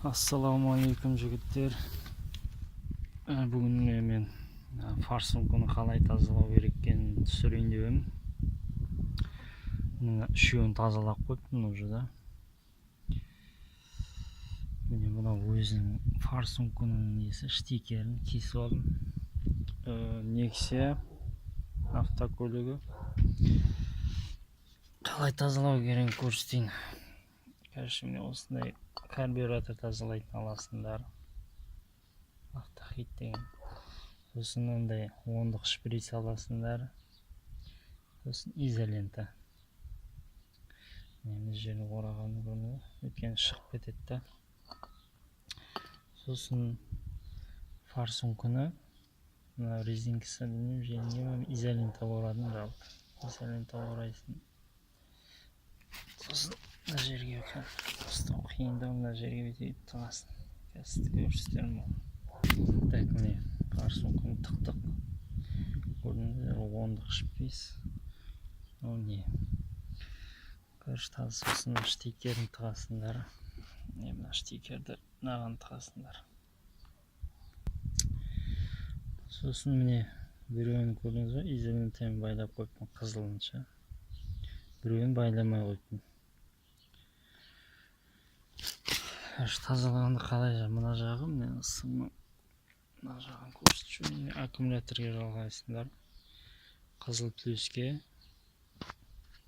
Assalamu alaikum жігіттер. Бүгін мен форсунканы қалай тазалау керек екенін түсірейін деп едім. Үшеуін тазалап қойыппын уже да. Міне мынау өзінің форсункының несі штикерін кесіп алдым. Nexia автокөлігі. Қалай тазалау керек көрсетейін. Короче, мен осындай карбюратор тазалайтын аласыңдар. Автохит деген. Сосын ондай ондық шприц аласыңдар. Сосын изолента. Мен жерін орағанын көрді. Өйткені шығып кетеді. Сосын форсунканы резинкасы білмеймін, изолента орадым жалпы. Изолента орайсың. Сосын мына жерге ұстау қиындау, мына жерге бетейіп тығасын. Қазір көрсетерім ол. Так, міне форсунканы тықтық. Көрдіңіздер, ондық шприц. Ол не? Короче, таза сосын штикерін тығасыңдар. Мына штикерді мынаған тығасыңдар. Сосын міне біреуін көрдіңіз ба, изолентамен байлап қойыппын қызылынша. Біреуін байламай қойыппын. Тазалағанды қалай мына жағы, міне ысыңның мына жағын көрсетші. Аккумуляторға жалғайсыңдар. Қызыл плюске,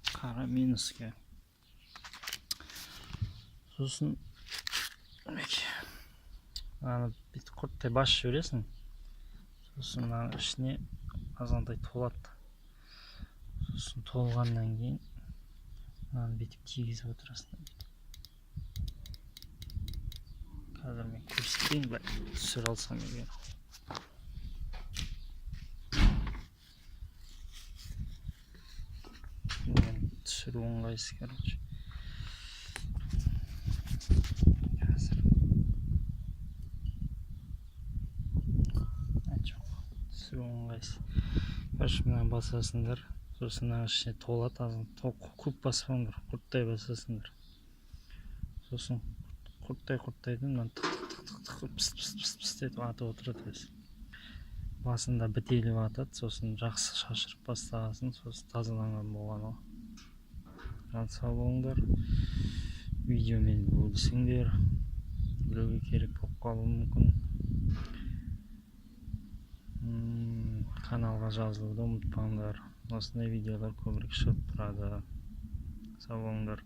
қара минуске. Сосын бүйтіп құрттай басып жібересің. Сосын ішіне азғантай толады. Сосын толғаннан кейін бүйтіп тигізіп отырасың. Қазір мен көрсетейін, түсір алсам егер. Түсіру оңғайсы, короче. Қазір. Түсіру оңғайсы. Короче, мынаны басасыңдар. Сосын ішіне толады, азын көп баспаңдар, құрттай басасыңдар. Сосын құрттайдың тық-тық-тық-тық піс-піс-піс етіп атып отырады. Басында бітеліп атады, сосын жақсы шашырып бастағасын, сосын тазаланған болған ол. Сау болыңдар. Видеомен бөлісіңдер. Біреуге керек болып қалуы мүмкін. Каналға жазылуды ұмытпаңдар. Осындай видеолар көбірек шығып тұрады. Сау болыңдар.